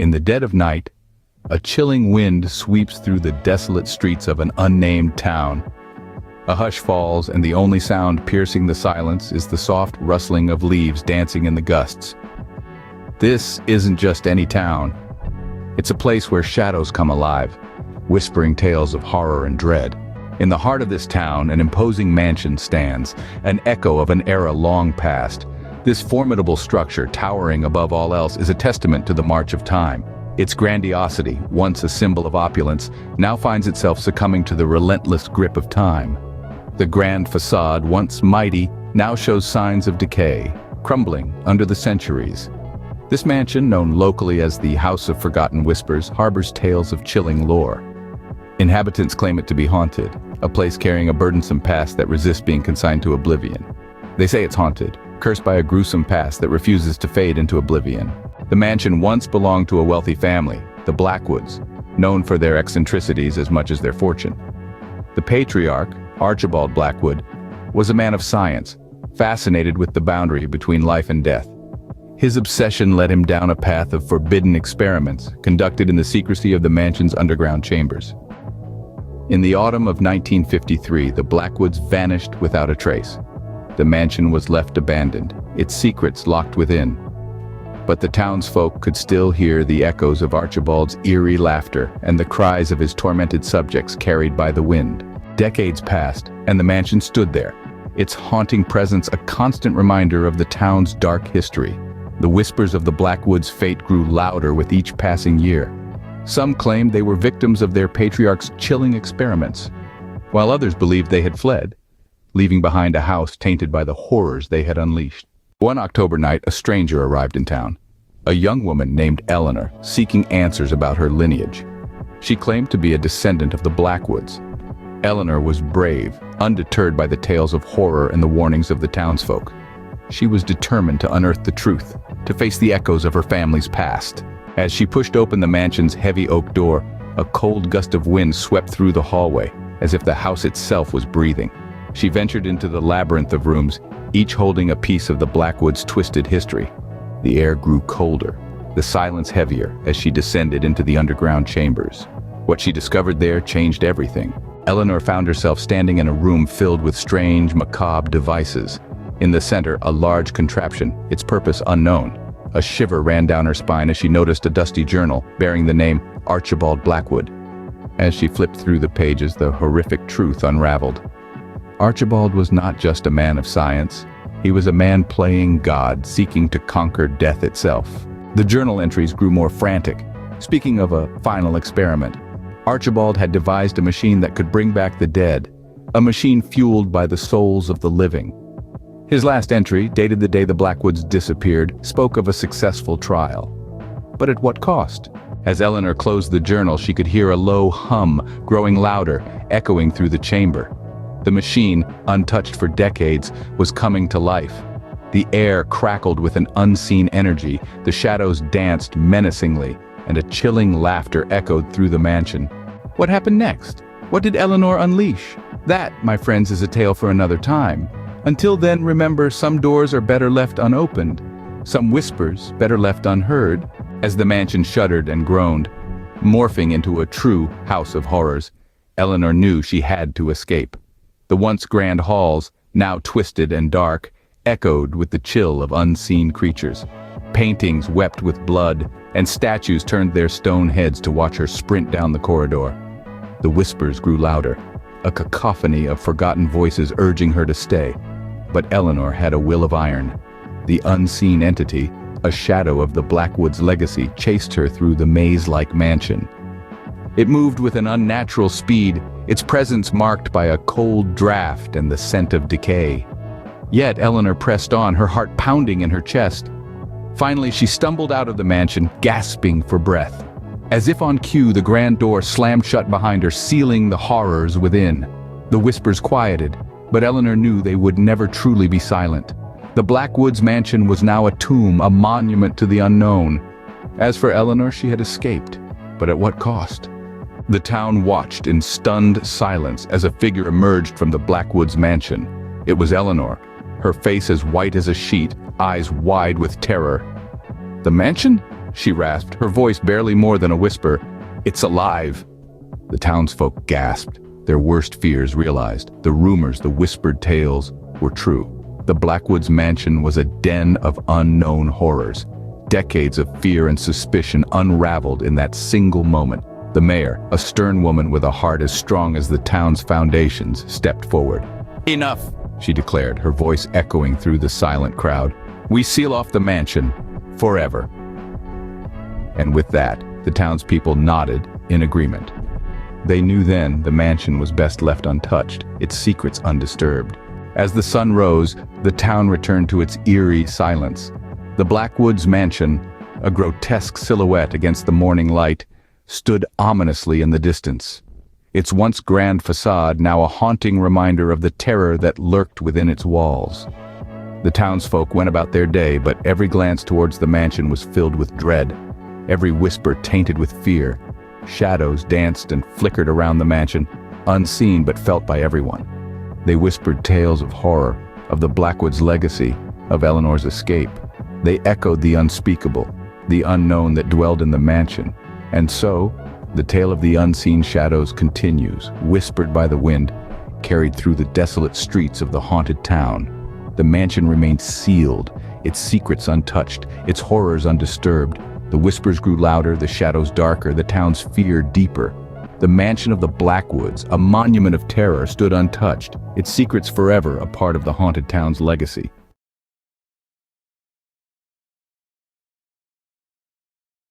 In the dead of night, a chilling wind sweeps through the desolate streets of an unnamed town. A hush falls, and the only sound piercing the silence is the soft rustling of leaves dancing in the gusts. This isn't just any town. It's a place where shadows come alive, whispering tales of horror and dread. In the heart of this town, an imposing mansion stands, an echo of an era long past. This formidable structure, towering above all else, is a testament to the march of time. Its grandiosity, once a symbol of opulence, now finds itself succumbing to the relentless grip of time. The grand facade, once mighty, now shows signs of decay, crumbling under the centuries. This mansion, known locally as the House of Forgotten Whispers, harbors tales of chilling lore. Inhabitants claim it to be haunted, a place carrying a burdensome past that resists being consigned to oblivion. They say it's haunted, cursed by a gruesome past that refuses to fade into oblivion. The mansion once belonged to a wealthy family, the Blackwoods, known for their eccentricities as much as their fortune. The patriarch, Archibald Blackwood, was a man of science, fascinated with the boundary between life and death. His obsession led him down a path of forbidden experiments, conducted in the secrecy of the mansion's underground chambers. In the autumn of 1953, the Blackwoods vanished without a trace. The mansion was left abandoned, its secrets locked within. But the townsfolk could still hear the echoes of Archibald's eerie laughter and the cries of his tormented subjects carried by the wind. Decades passed, and the mansion stood there, its haunting presence a constant reminder of the town's dark history. The whispers of the Blackwoods' fate grew louder with each passing year. Some claimed they were victims of their patriarch's chilling experiments, while others believed they had fled, leaving behind a house tainted by the horrors they had unleashed. One October night, a stranger arrived in town, a young woman named Eleanor, seeking answers about her lineage. She claimed to be a descendant of the Blackwoods. Eleanor was brave, undeterred by the tales of horror and the warnings of the townsfolk. She was determined to unearth the truth, to face the echoes of her family's past. As she pushed open the mansion's heavy oak door, a cold gust of wind swept through the hallway, as if the house itself was breathing. She ventured into the labyrinth of rooms, each holding a piece of the Blackwoods' twisted history. The air grew colder, the silence heavier as she descended into the underground chambers. What she discovered there changed everything. Eleanor found herself standing in a room filled with strange, macabre devices. In the center, a large contraption, its purpose unknown. A shiver ran down her spine as she noticed a dusty journal bearing the name Archibald Blackwood. As she flipped through the pages, the horrific truth unraveled. Archibald was not just a man of science. He was a man playing God, seeking to conquer death itself. The journal entries grew more frantic. Speaking of a final experiment, Archibald had devised a machine that could bring back the dead, a machine fueled by the souls of the living. His last entry, dated the day the Blackwoods disappeared, spoke of a successful trial. But at what cost? As Eleanor closed the journal, she could hear a low hum, growing louder, echoing through the chamber. The machine, untouched for decades, was coming to life. The air crackled with an unseen energy, the shadows danced menacingly, and a chilling laughter echoed through the mansion. What happened next? What did Eleanor unleash? That, my friends, is a tale for another time. Until then, remember, some doors are better left unopened, some whispers better left unheard. As the mansion shuddered and groaned, morphing into a true house of horrors, Eleanor knew she had to escape. The once grand halls, now twisted and dark, echoed with the chill of unseen creatures. Paintings wept with blood, and statues turned their stone heads to watch her sprint down the corridor. The whispers grew louder, a cacophony of forgotten voices urging her to stay. But Eleanor had a will of iron. The unseen entity, a shadow of the Blackwoods' legacy, chased her through the maze-like mansion. It moved with an unnatural speed, its presence marked by a cold draft and the scent of decay. Yet Eleanor pressed on, her heart pounding in her chest. Finally, she stumbled out of the mansion, gasping for breath. As if on cue, the grand door slammed shut behind her, sealing the horrors within. The whispers quieted, but Eleanor knew they would never truly be silent. The Blackwoods mansion was now a tomb, a monument to the unknown. As for Eleanor, she had escaped, but at what cost? The town watched in stunned silence as a figure emerged from the Blackwoods mansion. It was Eleanor, her face as white as a sheet, eyes wide with terror. The mansion? she rasped, her voice barely more than a whisper. "It's alive!" The townsfolk gasped, their worst fears realized. The rumors, the whispered tales, were true. The Blackwoods Mansion was a den of unknown horrors. Decades of fear and suspicion unraveled in that single moment. The mayor, a stern woman with a heart as strong as the town's foundations, stepped forward. "Enough," she declared, her voice echoing through the silent crowd. "We seal off the mansion, forever." And with that, the townspeople nodded in agreement. They knew then the mansion was best left untouched, its secrets undisturbed. As the sun rose, the town returned to its eerie silence. The Blackwoods Mansion, a grotesque silhouette against the morning light, stood ominously in the distance. Its once grand facade now a haunting reminder of the terror that lurked within its walls. The townsfolk went about their day, but every glance towards the mansion was filled with dread, every whisper tainted with fear. Shadows danced and flickered around the mansion, unseen but felt by everyone. They whispered tales of horror, of the Blackwoods' legacy, of Eleanor's escape. They echoed the unspeakable, the unknown that dwelled in the mansion. And so, the tale of the unseen shadows continues, whispered by the wind, carried through the desolate streets of the haunted town. The mansion remained sealed, its secrets untouched, its horrors undisturbed. The whispers grew louder, the shadows darker, the town's fear deeper. The mansion of the Blackwoods, a monument of terror, stood untouched, its secrets forever a part of the haunted town's legacy.